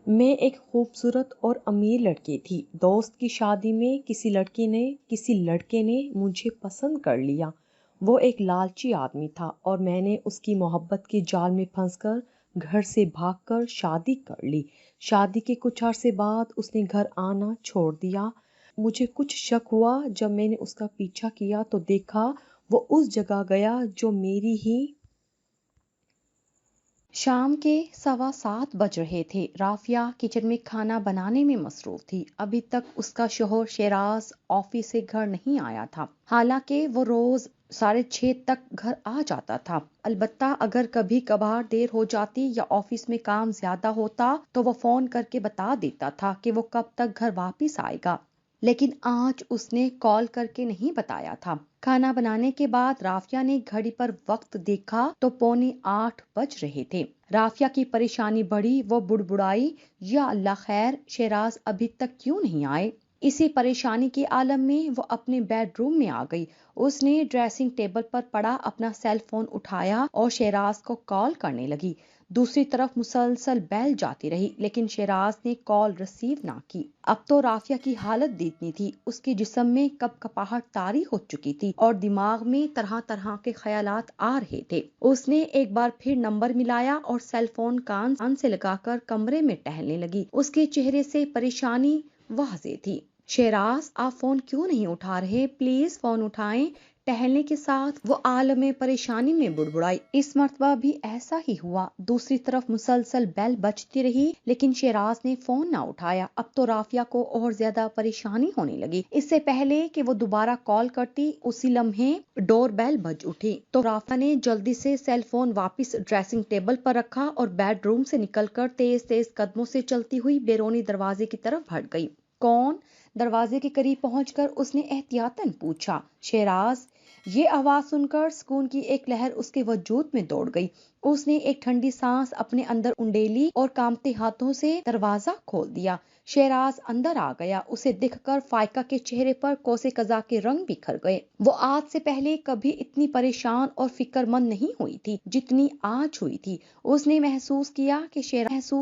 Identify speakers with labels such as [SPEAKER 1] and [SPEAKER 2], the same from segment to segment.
[SPEAKER 1] میں ایک خوبصورت اور امیر لڑکی تھی۔ دوست کی شادی میں کسی لڑکے نے مجھے پسند کر لیا۔ وہ ایک لالچی آدمی تھا اور میں نے اس کی محبت کے جال میں پھنس کر گھر سے بھاگ کر شادی کر لی۔ شادی کے کچھ عرصے بعد اس نے گھر آنا چھوڑ دیا۔ مجھے کچھ شک ہوا۔ جب میں نے اس کا پیچھا کیا تو دیکھا وہ اس جگہ گیا جو میری ہی۔
[SPEAKER 2] شام کے 7:15 بج رہے تھے۔ رافیہ کچن میں کھانا بنانے میں مصروف تھی۔ ابھی تک اس کا شوہر شیراز آفس سے گھر نہیں آیا تھا، حالانکہ وہ روز 6:30 تک گھر آ جاتا تھا۔ البتہ اگر کبھی کبھار دیر ہو جاتی یا آفس میں کام زیادہ ہوتا تو وہ فون کر کے بتا دیتا تھا کہ وہ کب تک گھر واپس آئے گا، لیکن آج اس نے کال کر کے نہیں بتایا تھا۔ کھانا بنانے کے بعد رافیہ نے گھڑی پر وقت دیکھا تو 7:45 بج رہے تھے۔ رافیہ کی پریشانی بڑھی۔ وہ بڑبڑائی، یا اللہ خیر، شیراز ابھی تک کیوں نہیں آئے؟ اسی پریشانی کے عالم میں وہ اپنے بیڈ روم میں آ گئی۔ اس نے ڈریسنگ ٹیبل پر پڑا اپنا سیل فون اٹھایا اور شیراز کو کال کرنے لگی۔ دوسری طرف مسلسل بیل جاتی رہی لیکن شیراز نے کال ریسیو نہ کی۔ اب تو رافیہ کی حالت دیکھنی تھی۔ اس کے جسم میں کپ کپاہٹ طاری ہو چکی تھی اور دماغ میں طرح طرح کے خیالات آ رہے تھے۔ اس نے ایک بار پھر نمبر ملایا اور سیل فون کان سے لگا کر کمرے میں ٹہلنے لگی۔ اس کے چہرے سے پریشانی واضح تھی۔ شیراز، آپ فون کیوں نہیں اٹھا رہے؟ پلیز فون اٹھائیں۔ ٹہلنے کے ساتھ وہ عالم پریشانی میں بڑبڑائی۔ اس مرتبہ بھی ایسا ہی ہوا۔ دوسری طرف مسلسل بیل بجتی رہی لیکن شیراز نے فون نہ اٹھایا۔ اب تو رافیہ کو اور زیادہ پریشانی ہونے لگی۔ اس سے پہلے کہ وہ دوبارہ کال کرتی اسی لمحے ڈور بیل بج اٹھی تو رافیہ نے جلدی سے سیل فون واپس ڈریسنگ ٹیبل پر رکھا اور بیڈ روم سے نکل کر تیز تیز قدموں سے چلتی ہوئی بیرونی دروازے کی طرف بڑھ گئی۔ کون؟ دروازے کے قریب پہنچ کر اس نے احتیاطاً پوچھا۔ شیراز۔ یہ آواز سن کر سکون کی ایک لہر اس کے وجود میں دوڑ گئی۔ اس نے ایک ٹھنڈی سانس اپنے اندر انڈیلی اور کانپتے ہاتھوں سے دروازہ کھول دیا۔ شیراز اندر آ گیا۔ اسے دیکھ کر فائقہ کے چہرے پر کوسے قزح کے رنگ بکھر گئے۔ وہ آج سے پہلے کبھی اتنی پریشان اور فکر مند نہیں ہوئی تھی جتنی آج ہوئی تھی۔ اس نے محسوس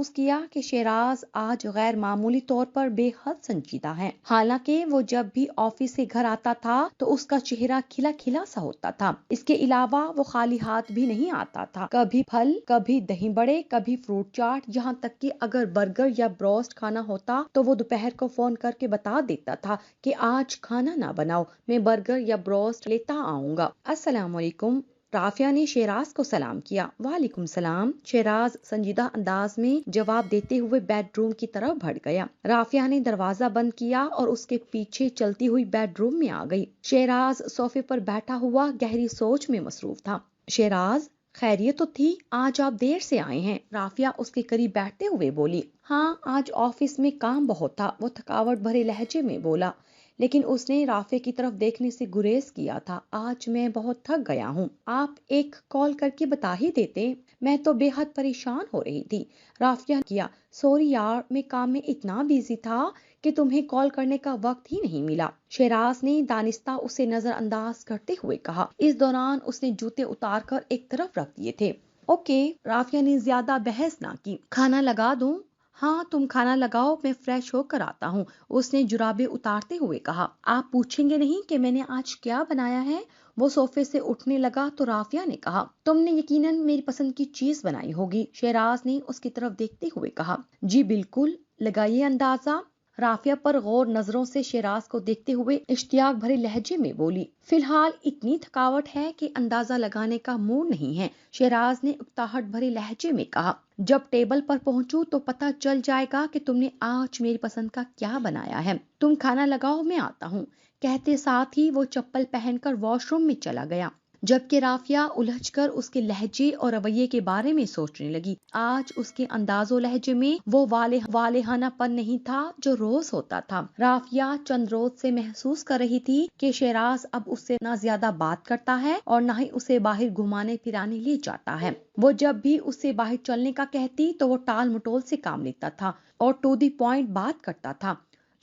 [SPEAKER 2] کیا کہ شیراز آج غیر معمولی طور پر بے حد سنجیدہ ہے۔ حالانکہ وہ جب بھی آفس سے گھر آتا تھا تو اس کا چہرہ کھلا کھلا سا ہوتا تھا۔ اس کے علاوہ وہ خالی ہاتھ بھی نہیں آتا تھا۔ کبھی پھل، کبھی دہی بڑے، کبھی فروٹ چاٹ، یہاں تک کہ اگر برگر یا بروسٹ کھانا ہوتا تو وہ دوپہر کو فون کر کے بتا دیتا تھا کہ آج کھانا نہ بناؤ، میں برگر یا بروسٹ لیتا آؤں گا۔ السلام علیکم۔ رافیہ نے شیراز کو سلام کیا۔ وعلیکم السلام۔ شیراز سنجیدہ انداز میں جواب دیتے ہوئے بیڈ روم کی طرف بڑھ گیا۔ رافیہ نے دروازہ بند کیا اور اس کے پیچھے چلتی ہوئی بیڈ روم میں آ گئی۔ شیراز صوفے پر بیٹھا ہوا گہری سوچ میں مصروف تھا۔ شیراز، خیریت تو تھی؟ آج آپ دیر سے آئے ہیں۔ رافیہ اس کے قریب بیٹھتے ہوئے بولی۔ ہاں، آج آفس میں کام بہت تھا، وہ تھکاوٹ بھرے لہجے میں بولا، لیکن اس نے رافیہ کی طرف دیکھنے سے گریز کیا تھا۔ آج میں بہت تھک گیا ہوں۔ آپ ایک کال کر کے بتا ہی دیتے، میں تو بے حد پریشان ہو رہی تھی۔ رافیہ کیا، سوری یار، میں کام میں اتنا بیزی تھا کہ تمہیں کال کرنے کا وقت ہی نہیں ملا۔ شیراز نے دانستہ اسے نظر انداز کرتے ہوئے کہا۔ اس دوران اس نے جوتے اتار کر ایک طرف رکھ دیے تھے۔ اوکے، رافیہ نے زیادہ بحث نہ کی۔ کھانا لگا دوں؟ ہاں، تم کھانا لگاؤ، میں فریش ہو کر آتا ہوں، اس نے جرابیں اتارتے ہوئے کہا۔ آپ پوچھیں گے نہیں کہ میں نے آج کیا بنایا ہے؟ وہ صوفے سے اٹھنے لگا تو رافیہ نے کہا، تم نے یقیناً میری پسند کی چیز بنائی ہوگی۔ شیراز نے اس کی طرف دیکھتے ہوئے کہا۔ جی بالکل، لگائیے اندازہ۔ رافیہ پر غور نظروں سے شیراز کو دیکھتے ہوئے اشتیاق بھرے لہجے میں بولی۔ فی الحال اتنی تھکاوٹ ہے کہ اندازہ لگانے کا موڈ نہیں ہے، شیراز نے اکتاہٹ بھرے لہجے میں کہا۔ جب ٹیبل پر پہنچوں تو پتہ چل جائے گا کہ تم نے آج میری پسند کا کیا بنایا ہے۔ تم کھانا لگاؤ، میں آتا ہوں، کہتے ساتھ ہی وہ چپل پہن کر واش روم میں چلا گیا، جبکہ رافیہ الجھ کر اس کے لہجے اور رویے کے بارے میں سوچنے لگی۔ آج اس کے انداز و لہجے میں وہ والہانہ پن نہیں تھا جو روز ہوتا تھا۔ رافیہ چند روز سے محسوس کر رہی تھی کہ شیراز اب اس سے نہ زیادہ بات کرتا ہے اور نہ ہی اسے باہر گھمانے پھرانے لے جاتا ہے۔ وہ جب بھی اس سے باہر چلنے کا کہتی تو وہ ٹال مٹول سے کام لیتا تھا اور ٹو دی پوائنٹ بات کرتا تھا۔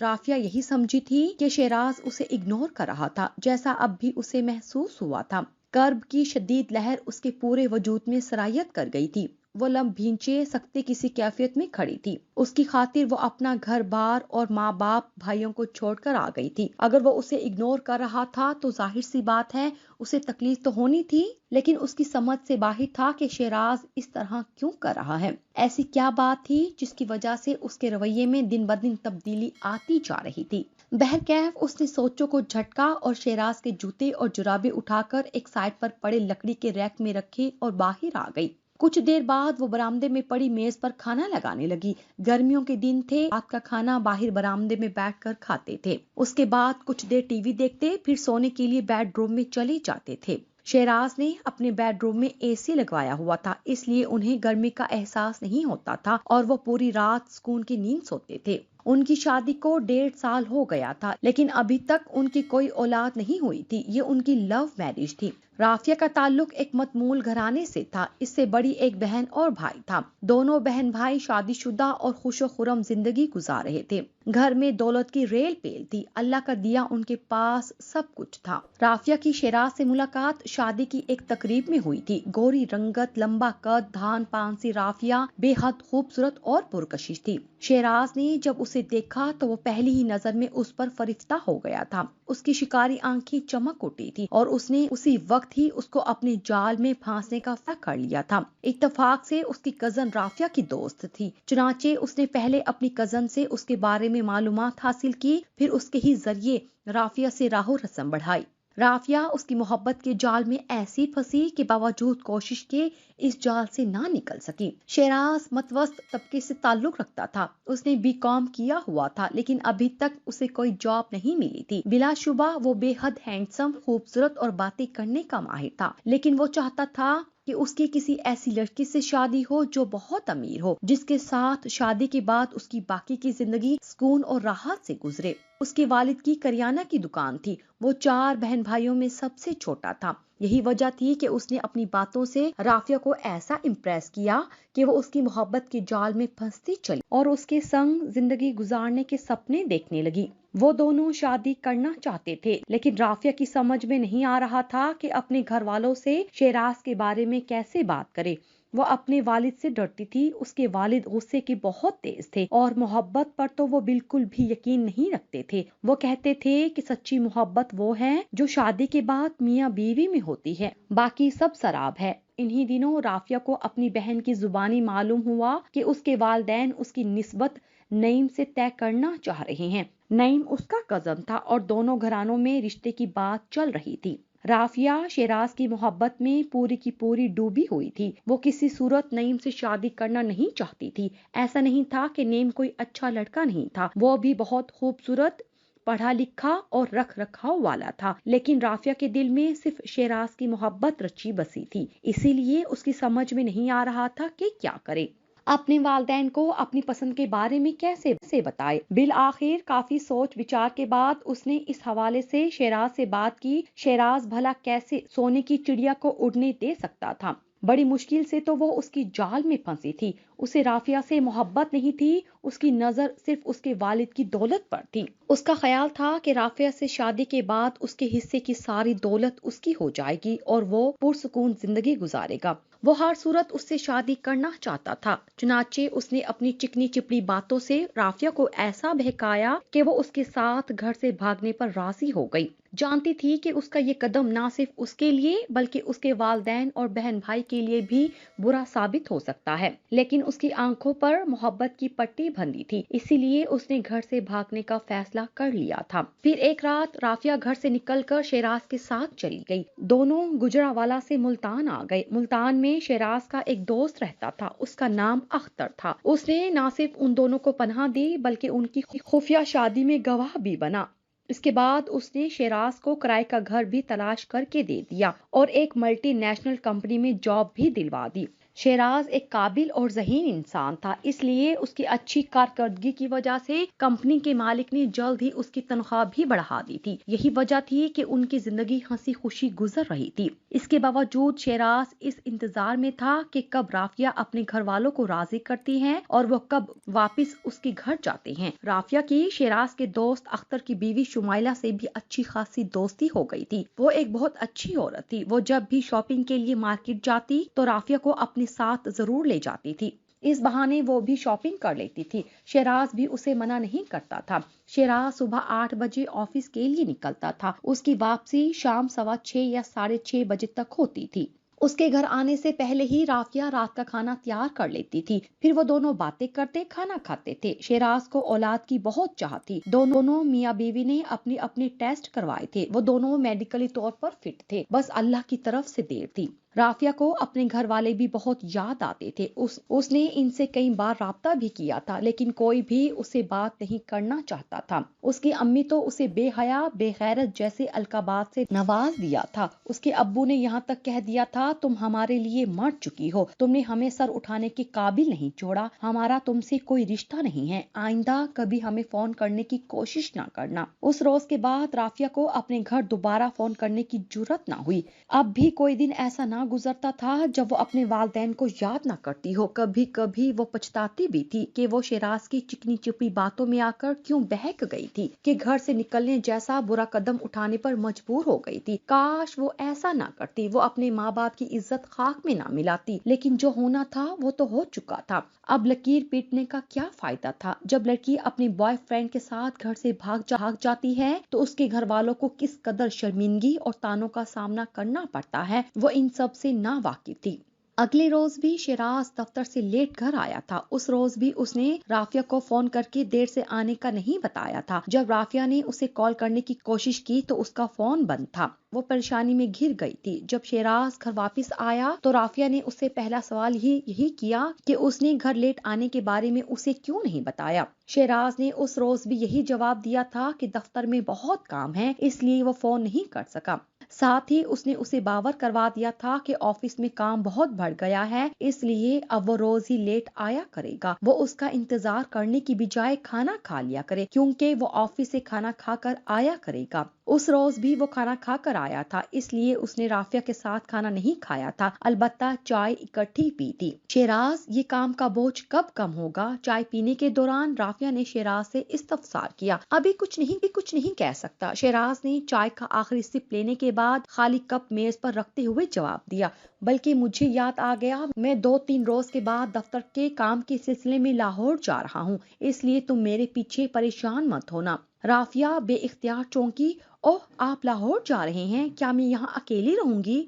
[SPEAKER 2] رافیہ یہی سمجھی تھی کہ شیراز اسے اگنور کر رہا تھا، جیسا اب بھی اسے محسوس ہوا تھا۔ کرب کی شدید لہر اس کے پورے وجود میں سرایت کر گئی تھی۔ وہ لم بھینچے سکتے کسی کیفیت میں کھڑی تھی۔ اس کی خاطر وہ اپنا گھر بار اور ماں باپ بھائیوں کو چھوڑ کر آ گئی تھی۔ اگر وہ اسے اگنور کر رہا تھا تو ظاہر سی بات ہے اسے تکلیف تو ہونی تھی، لیکن اس کی سمجھ سے باہر تھا کہ شیراز اس طرح کیوں کر رہا ہے۔ ایسی کیا بات تھی جس کی وجہ سے اس کے رویے میں دن بدن تبدیلی آتی جا رہی تھی۔ بہرکیف اس نے سوچوں کو جھٹکا اور شیراز کے جوتے اور جرابے اٹھا کر ایک سائڈ پر پڑے لکڑی کے ریک میں رکھے اور باہر آ گئی۔ کچھ دیر بعد وہ برآمدے میں پڑی میز پر کھانا لگانے لگی۔ گرمیوں کے دن تھے، رات کا کھانا باہر برآمدے میں بیٹھ کر کھاتے تھے۔ اس کے بعد کچھ دیر ٹی وی دیکھتے، پھر سونے کے لیے بیڈ روم میں چلے جاتے تھے۔ شیراز نے اپنے بیڈ روم میں اے سی لگوایا ہوا تھا، اس لیے انہیں گرمی کا احساس نہیں ہوتا تھا اور وہ پوری رات سکون کی نیند سوتے تھے۔ ان کی شادی کو 1.5 سال ہو گیا تھا، لیکن ابھی تک ان کی کوئی اولاد نہیں ہوئی تھی۔ یہ ان کی لو میرج تھی۔ رافیہ کا تعلق ایک متمول گھرانے سے تھا۔ اس سے بڑی ایک بہن اور بھائی تھا۔ دونوں بہن بھائی شادی شدہ اور خوش و خرم زندگی گزار رہے تھے۔ گھر میں دولت کی ریل پیل تھی، اللہ کا دیا ان کے پاس سب کچھ تھا۔ رافیہ کی شیراز سے ملاقات شادی کی ایک تقریب میں ہوئی تھی۔ گوری رنگت، لمبا قد، دھان پان سی رافیہ بے حد خوبصورت اور پرکشش تھی۔ شیراز نے جب اسے دیکھا تو وہ پہلی ہی نظر میں اس پر فرفتہ ہو گیا تھا۔ اس کی شکاری آنکھیں چمک اٹھی تھی اور اس نے اسی وقت ہی اس کو اپنے جال میں پھانسنے کا فیصلہ کر لیا تھا۔ اتفاق سے اس کی کزن رافیہ کی دوست تھی، چنانچہ اس نے پہلے اپنی کزن سے اس کے بارے میں معلومات حاصل کی، پھر اس کے ہی ذریعے رافیہ سے راہ و رسم بڑھائی۔ رافیہ اس کی محبت کے جال میں ایسی پھنسی کہ باوجود کوشش کے اس جال سے نہ نکل سکی۔ شیراز متوسط طبقے سے تعلق رکھتا تھا۔ اس نے BCom کیا ہوا تھا، لیکن ابھی تک اسے کوئی جاب نہیں ملی تھی۔ بلا شبہ وہ بے حد ہینڈسم، خوبصورت اور باتیں کرنے کا ماہر تھا، لیکن وہ چاہتا تھا کہ اس کی کسی ایسی لڑکی سے شادی ہو جو بہت امیر ہو، جس کے ساتھ شادی کے بعد اس کی باقی کی زندگی سکون اور راحت سے گزرے۔ اس کے والد کی کریانہ کی دکان تھی۔ وہ 4 بہن بھائیوں میں سب سے چھوٹا تھا۔ یہی وجہ تھی کہ اس نے اپنی باتوں سے رافیہ کو ایسا امپریس کیا کہ وہ اس کی محبت کے جال میں پھنستی چلی اور اس کے سنگ زندگی گزارنے کے سپنے دیکھنے لگی۔ وہ دونوں شادی کرنا چاہتے تھے، لیکن رافیہ کی سمجھ میں نہیں آ رہا تھا کہ اپنے گھر والوں سے شیراز کے بارے میں کیسے بات کرے۔ وہ اپنے والد سے ڈرتی تھی۔ اس کے والد غصے کے بہت تیز تھے اور محبت پر تو وہ بالکل بھی یقین نہیں رکھتے تھے۔ وہ کہتے تھے کہ سچی محبت وہ ہے جو شادی کے بعد میاں بیوی میں ہوتی ہے، باقی سب سراب ہے۔ انہی دنوں رافیہ کو اپنی بہن کی زبانی معلوم ہوا کہ اس کے والدین اس کی نسبت نعیم سے طے کرنا چاہ رہے ہیں۔ نعیم اس کا کزن تھا اور دونوں گھرانوں میں رشتے کی بات چل رہی تھی۔ رافیہ شیراز کی محبت میں پوری کی پوری ڈوبی ہوئی تھی۔ وہ کسی صورت نعیم سے شادی کرنا نہیں چاہتی تھی۔ ایسا نہیں تھا کہ نعیم کوئی اچھا لڑکا نہیں تھا، وہ بھی بہت خوبصورت، پڑھا لکھا اور رکھ رکھاؤ والا تھا، لیکن رافیہ کے دل میں صرف شیراز کی محبت رچی بسی تھی، اسی لیے اس کی سمجھ میں نہیں آ رہا تھا کہ کیا کرے۔ اپنے والدین کو اپنی پسند کے بارے میں کیسے بتائے۔ بالآخر کافی سوچ وچار کے بعد اس نے اس حوالے سے شیراز سے بات کی۔ شیراز بھلا کیسے سونے کی چڑیا کو اڑنے دے سکتا تھا؟ بڑی مشکل سے تو وہ اس کی جال میں پھنسی تھی۔ اسے رافیہ سے محبت نہیں تھی، اس کی نظر صرف اس کے والد کی دولت پر تھی۔ اس کا خیال تھا کہ رافیہ سے شادی کے بعد اس کے حصے کی ساری دولت اس کی ہو جائے گی اور وہ پرسکون زندگی گزارے گا۔ وہ ہر صورت اس سے شادی کرنا چاہتا تھا، چنانچہ اس نے اپنی چکنی چپڑی باتوں سے رافیہ کو ایسا بہکایا کہ وہ اس کے ساتھ گھر سے بھاگنے پر راضی ہو گئی۔ جانتی تھی کہ اس کا یہ قدم نہ صرف اس کے لیے بلکہ اس کے والدین اور بہن بھائی کے لیے بھی برا ثابت ہو سکتا ہے، لیکن اس کی آنکھوں پر محبت کی پٹی بندھی تھی، اسی لیے اس نے گھر سے بھاگنے کا فیصلہ کر لیا تھا۔ پھر ایک رات رافیہ گھر سے نکل کر شیراز کے ساتھ چلی گئی۔ دونوں گجرانوالہ سے ملتان آ گئے۔ ملتان میں شیراز کا ایک دوست رہتا تھا، اس کا نام اختر تھا۔ اس نے نہ صرف ان دونوں کو پناہ دی بلکہ ان کی خفیہ شادی میں گواہ بھی بنا۔ اس کے بعد اس نے شیراز کو کرائے کا گھر بھی تلاش کر کے دے دیا اور ایک ملٹی نیشنل کمپنی میں جاب بھی دلوا دی۔ شیراز ایک قابل اور ذہین انسان تھا، اس لیے اس کی اچھی کارکردگی کی وجہ سے کمپنی کے مالک نے جلد ہی اس کی تنخواہ بھی بڑھا دی تھی۔ یہی وجہ تھی کہ ان کی زندگی ہنسی خوشی گزر رہی تھی۔ اس کے باوجود شیراز اس انتظار میں تھا کہ کب رافیہ اپنے گھر والوں کو راضی کرتی ہیں اور وہ کب واپس اس کے گھر جاتے ہیں۔ رافیہ کی شیراز کے دوست اختر کی بیوی شمائلہ سے بھی اچھی خاصی دوستی ہو گئی تھی۔ وہ ایک بہت اچھی عورت تھی۔ وہ جب بھی شاپنگ کے لیے مارکیٹ جاتی تو رافیہ کو اپنے اپنے ساتھ ضرور لے جاتی تھی۔ اس بہانے وہ بھی شاپنگ کر لیتی تھی۔ شیراز بھی اسے منع نہیں کرتا تھا۔ شیراز صبح 8 بجے آفس کے لیے نکلتا تھا۔ اس کی واپسی شام 6:15 یا 6:30 بجے تک ہوتی تھی۔ اس کے گھر آنے سے پہلے ہی رافیہ رات کا کھانا تیار کر لیتی تھی، پھر وہ دونوں باتیں کرتے کھانا کھاتے تھے۔ شیراز کو اولاد کی بہت چاہ تھی۔ دونوں میاں بیوی نے اپنے ٹیسٹ کروائے تھے، وہ دونوں میڈیکلی طور پر فٹ تھے، بس اللہ کی طرف سے دیر تھی۔ رافیہ کو اپنے گھر والے بھی بہت یاد آتے تھے۔ اس نے ان سے کئی بار رابطہ بھی کیا تھا، لیکن کوئی بھی اسے بات نہیں کرنا چاہتا تھا۔ اس کی امی تو اسے بے حیا بے غیرت جیسے القابات سے نواز دیا تھا۔ اس کے ابو نے یہاں تک کہہ دیا تھا، تم ہمارے لیے مر چکی ہو، تم نے ہمیں سر اٹھانے کے قابل نہیں چھوڑا، ہمارا تم سے کوئی رشتہ نہیں ہے، آئندہ کبھی ہمیں فون کرنے کی کوشش نہ کرنا۔ اس روز کے بعد رافیہ کو اپنے گھر دوبارہ فون کرنے کی جرأت نہ ہوئی۔ اب بھی کوئی دن ایسا نہ گزرتا تھا جب وہ اپنے والدین کو یاد نہ کرتی ہو۔ کبھی کبھی وہ پچھتاتی بھی تھی کہ وہ شیراز کی چکنی چپی باتوں میں آ کر کیوں بہک گئی تھی، کہ گھر سے نکلنے جیسا برا قدم اٹھانے پر مجبور ہو گئی تھی۔ کاش وہ ایسا نہ کرتی، وہ اپنے ماں باپ کی عزت خاک میں نہ ملاتی، لیکن جو ہونا تھا وہ تو ہو چکا تھا۔ اب لکیر پیٹنے کا کیا فائدہ تھا؟ جب لڑکی اپنے بوائے فرینڈ کے ساتھ گھر سے بھاگ جاتی ہے تو اس کے گھر والوں کو کس قدر شرمندگی اور تانوں کا سامنا کرنا پڑتا ہے، وہ ان سب سے نا واقف تھی۔ اگلے روز بھی شیراز دفتر سے لیٹ گھر آیا تھا۔ اس روز بھی اس نے رافیہ کو فون کر کے دیر سے آنے کا نہیں بتایا تھا۔ جب رافیہ نے اسے کال کرنے کی کوشش کی تو اس کا فون بند تھا۔ وہ پریشانی میں گھر گئی تھی۔ جب شیراز گھر واپس آیا تو رافیہ نے اس سے پہلا سوال یہی کیا کہ اس نے گھر لیٹ آنے کے بارے میں اسے کیوں نہیں بتایا۔ شیراز نے اس روز بھی یہی جواب دیا تھا کہ دفتر میں بہت کام ہے، اس لیے وہ فون نہیں کر سکا۔ ساتھ ہی اس نے اسے باور کروا دیا تھا کہ آفس میں کام بہت بڑھ گیا ہے، اس لیے اب وہ روز ہی لیٹ آیا کرے گا۔ وہ اس کا انتظار کرنے کی بجائے کھانا کھا لیا کرے، کیونکہ وہ آفس سے کھانا کھا کر آیا کرے گا۔ اس روز بھی وہ کھانا کھا کر آیا تھا، اس لیے اس نے رافیہ کے ساتھ کھانا نہیں کھایا تھا، البتہ چائے اکٹھی پی تھی۔ شیراز، یہ کام کا بوجھ کب کم ہوگا؟ چائے پینے کے دوران رافیہ نے شیراز سے استفسار کیا۔ ابھی کچھ نہیں کہہ سکتا، شیراز نے چائے کا آخری سپ لینے کے بعد خالی کپ میز پر رکھتے ہوئے جواب دیا، بلکہ مجھے یاد آ گیا، میں 2-3 روز کے بعد دفتر کے کام کے سلسلے میں لاہور جا رہا ہوں، اس لیے تم میرے پیچھے پریشان مت ہونا۔ رافیہ بے اختیار چونکی۔ اوہ، آپ لاہور جا رہے ہیں؟ کیا میں یہاں اکیلی رہوں گی؟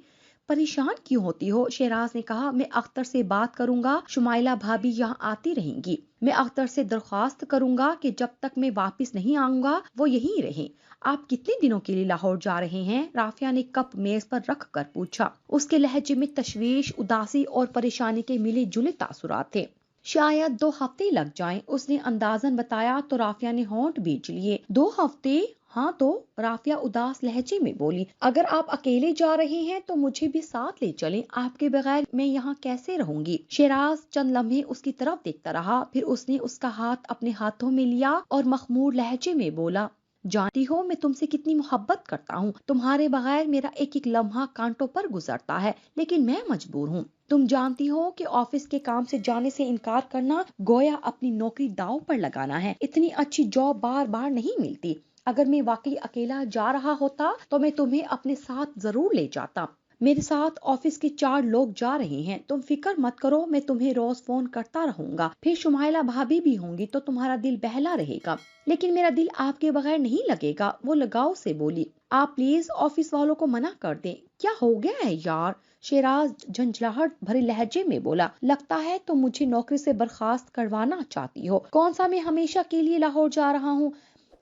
[SPEAKER 2] پریشان کیوں ہوتی ہو؟ شیراز نے کہا، میں اختر سے بات کروں گا، شمائلہ بھابی یہاں آتی رہیں گی۔ میں اختر سے درخواست کروں گا کہ جب تک میں واپس نہیں آؤں گا وہ یہیں رہیں۔ آپ کتنے دنوں کے لیے لاہور جا رہے ہیں؟ رافیہ نے کپ میز پر رکھ کر پوچھا۔ اس کے لہجے میں تشویش، اداسی اور پریشانی کے ملے جلے تاثرات تھے۔ شاید 2 ہفتے لگ جائیں، اس نے اندازاً بتایا تو رافیہ نے ہونٹ بیچ لیے۔ 2 ہفتے؟ ہاں تو، رافیہ اداس لہجے میں بولی، اگر آپ اکیلے جا رہے ہیں تو مجھے بھی ساتھ لے چلیں، آپ کے بغیر میں یہاں کیسے رہوں گی؟ شیراز چند لمحے اس کی طرف دیکھتا رہا، پھر اس نے اس کا ہاتھ اپنے ہاتھوں میں لیا اور مخمور لہجے میں بولا، جانتی ہو میں تم سے کتنی محبت کرتا ہوں، تمہارے بغیر میرا ایک ایک لمحہ کانٹوں پر گزرتا ہے، لیکن میں مجبور ہوں۔ تم جانتی ہو کہ آفس کے کام سے جانے سے انکار کرنا گویا اپنی نوکری داؤ پر لگانا ہے۔ اتنی اچھی جاب بار بار نہیں ملتی۔ اگر میں واقعی اکیلا جا رہا ہوتا تو میں تمہیں اپنے ساتھ ضرور لے جاتا۔ میرے ساتھ آفس کے 4 لوگ جا رہے ہیں، تم فکر مت کرو، میں تمہیں روز فون کرتا رہوں گا، پھر شمائلہ بھابی بھی ہوں گی تو تمہارا دل بہلا رہے گا۔ لیکن میرا دل آپ کے بغیر نہیں لگے گا، وہ لگاؤ سے بولی۔ آپ پلیز آفس والوں کو منع کر دیں۔ کیا ہو گیا ہے یار؟ شیراز جھنجھلاہٹ بھرے لہجے میں بولا، لگتا ہے تم مجھے نوکری سے برخاست کروانا چاہتی ہو۔ کون سا میں ہمیشہ کے لیے لاہور جا رہا ہوں؟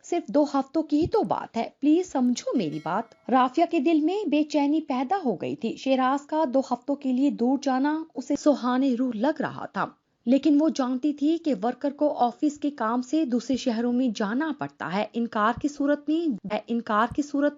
[SPEAKER 2] صرف 2 ہفتوں کی ہی تو بات ہے، پلیز سمجھو میری بات۔ رافیہ کے دل میں بے چینی پیدا ہو گئی تھی۔ شیراز کا 2 ہفتوں کے لیے دور جانا اسے سہانے روح لگ رہا تھا، لیکن وہ جانتی تھی کہ ورکر کو آفس کے کام سے دوسرے شہروں میں جانا پڑتا ہے، انکار کی صورت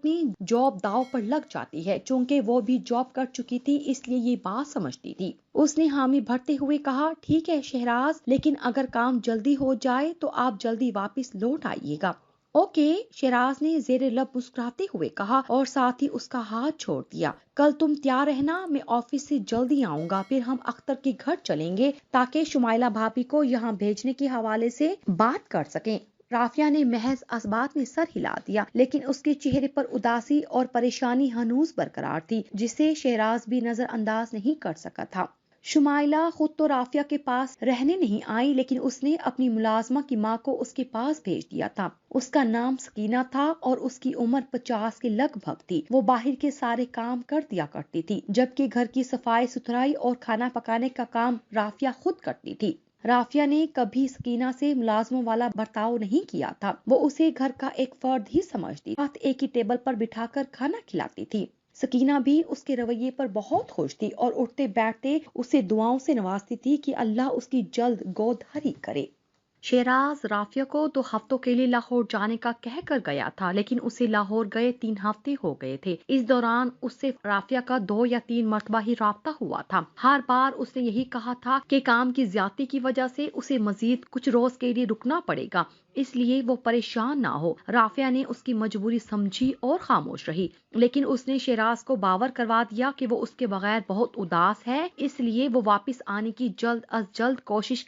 [SPEAKER 2] میں جاب داؤ پر لگ جاتی ہے۔ چونکہ وہ بھی جاب کر چکی تھی اس لیے یہ بات سمجھتی تھی۔ اس نے حامی بھرتے ہوئے کہا، ٹھیک ہے شہراز، لیکن اگر کام جلدی ہو جائے تو آپ جلدی واپس لوٹ آئیے گا۔ اوکے، شیراز نے زیر لب مسکراتے ہوئے کہا اور ساتھ ہی اس کا ہاتھ چھوڑ دیا۔ کل تم تیار رہنا، میں آفس سے جلدی آؤں گا، پھر ہم اختر کے گھر چلیں گے تاکہ شمائلہ بھابی کو یہاں بھیجنے کے حوالے سے بات کر سکیں۔ رافیہ نے محض اسبات میں سر ہلا دیا، لیکن اس کے چہرے پر اداسی اور پریشانی ہنوز برقرار تھی، جسے شیراز بھی نظر انداز نہیں کر سکا تھا۔ شمائلہ خود تو رافیہ کے پاس رہنے نہیں آئی، لیکن اس نے اپنی ملازمہ کی ماں کو اس کے پاس بھیج دیا تھا۔ اس کا نام سکینہ تھا اور اس کی عمر 50 کے لگ بھگ تھی۔ وہ باہر کے سارے کام کر دیا کرتی تھی، جبکہ گھر کی صفائی ستھرائی اور کھانا پکانے کا کام رافیہ خود کرتی تھی۔ رافیہ نے کبھی سکینہ سے ملازموں والا برتاؤ نہیں کیا تھا، وہ اسے گھر کا ایک فرد ہی سمجھتی، ساتھ ایک ہی ٹیبل پر بٹھا کر کھانا کھلاتی تھی۔ سکینہ بھی اس کے رویے پر بہت خوش تھی اور اٹھتے بیٹھتے اسے دعاؤں سے نوازتی تھی کہ اللہ اس کی جلد گود ہری کرے۔ شیراز رافیہ کو 2 ہفتوں کے لیے لاہور جانے کا کہہ کر گیا تھا، لیکن اسے لاہور گئے 3 ہفتے ہو گئے تھے۔ اس دوران اس سے رافیہ کا 2 یا 3 مرتبہ ہی رابطہ ہوا تھا۔ ہر بار اس نے یہی کہا تھا کہ کام کی زیادتی کی وجہ سے اسے مزید کچھ روز کے لیے رکنا پڑے گا، اس لیے وہ پریشان نہ ہو۔ رافیہ نے اس کی مجبوری سمجھی اور خاموش رہی، لیکن اس نے شیراز کو باور کروا دیا کہ وہ اس کے بغیر بہت اداس ہے، اس لیے وہ واپس آنے کی جلد از جلد کوشش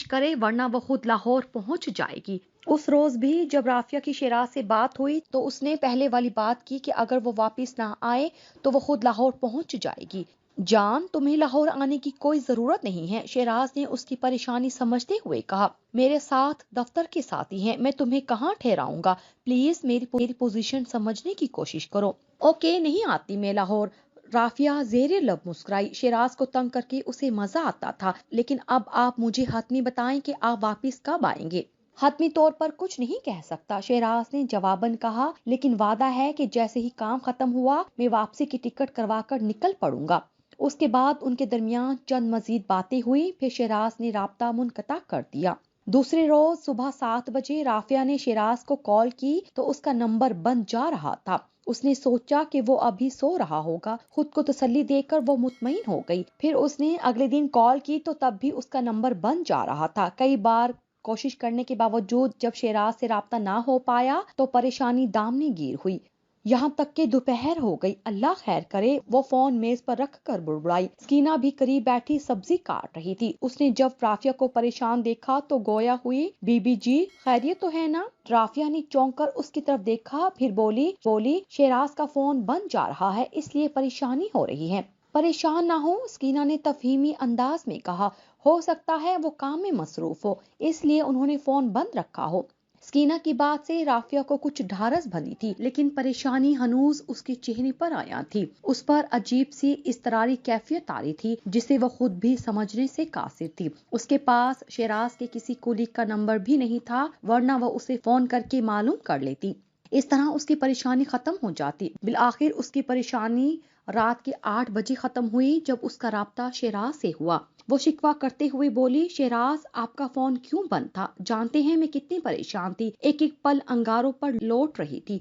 [SPEAKER 2] کرے، ورنہ وہ خود لاہور پہنچ جائے گی۔ اس روز بھی جب رافیہ کی شیراز سے بات ہوئی تو اس نے پہلے والی بات کی کہ اگر وہ واپس نہ آئے تو وہ خود لاہور پہنچ جائے گی۔ جان، تمہیں لاہور آنے کی کوئی ضرورت نہیں ہے، شیراز نے اس کی پریشانی سمجھتے ہوئے کہا۔ میرے ساتھ دفتر کے ساتھی ہیں، میں تمہیں کہاں ٹھہراؤں گا؟ پلیز میری پوزیشن سمجھنے کی کوشش کرو۔ اوکے، نہیں آتی میں لاہور۔ رافیہ زیر لب مسکرائی۔ شیراز کو تنگ کر کے اسے مزہ آتا تھا، لیکن اب آپ مجھے حتمی بتائیں کہ آپ واپس کب آئیں گے؟ حتمی طور پر کچھ نہیں کہہ سکتا، شیراز نے جواباً کہا، لیکن وعدہ ہے کہ جیسے ہی کام ختم ہوا میں واپسی کی ٹکٹ کروا کر نکل پڑوں گا۔ اس کے بعد ان کے درمیان چند مزید باتیں ہوئی، پھر شیراز نے رابطہ منقطع کر دیا۔ دوسرے روز صبح 7 بجے رافیہ نے شیراز کو کال کی تو اس کا نمبر بند جا رہا تھا۔ اس نے سوچا کہ وہ ابھی سو رہا ہوگا، خود کو تسلی دے کر وہ مطمئن ہو گئی۔ پھر اس نے اگلے دن کال کی تو تب بھی اس کا نمبر بند جا رہا تھا۔ کئی بار کوشش کرنے کے باوجود جب شیراز سے رابطہ نہ ہو پایا تو پریشانی دامنی گیر ہوئی، یہاں تک کہ دوپہر ہو گئی۔ اللہ خیر کرے، وہ فون میز پر رکھ کر بڑبڑائی۔ سکینہ بھی قریب بیٹھی سبزی کاٹ رہی تھی۔ اس نے جب رافیہ کو پریشان دیکھا تو گویا ہوئی، بی بی جی خیریت تو ہے نا؟ رافیہ نے چونک کر اس کی طرف دیکھا، پھر بولی شیراز کا فون بند جا رہا ہے، اس لیے پریشانی ہو رہی ہے۔ پریشان نہ ہو، سکینہ نے تفہیمی انداز میں کہا، ہو سکتا ہے وہ کام میں مصروف ہو، اس لیے انہوں نے فون بند رکھا ہو۔ سکینہ کی بات سے رافیہ کو کچھ ڈھارس بنی تھی، لیکن پریشانی ہنوز اس کے چہرے پر آیا تھی۔ اس پر عجیب سی اضطراری کیفیت طاری تھی جسے وہ خود بھی سمجھنے سے قاصر تھی۔ اس کے پاس شیراز کے کسی کولیگ کا نمبر بھی نہیں تھا، ورنہ وہ اسے فون کر کے معلوم کر لیتی۔ اس طرح اس کی پریشانی ختم ہو جاتی۔ بالآخر اس کی پریشانی رات کے 8 بجے ختم ہوئی جب اس کا رابطہ شیراز سے ہوا۔ وہ شکوہ کرتے ہوئے بولی، شیراز آپ کا فون کیوں بند تھا؟ جانتے ہیں میں کتنی پریشان تھی، ایک ایک پل انگاروں پر لوٹ رہی تھی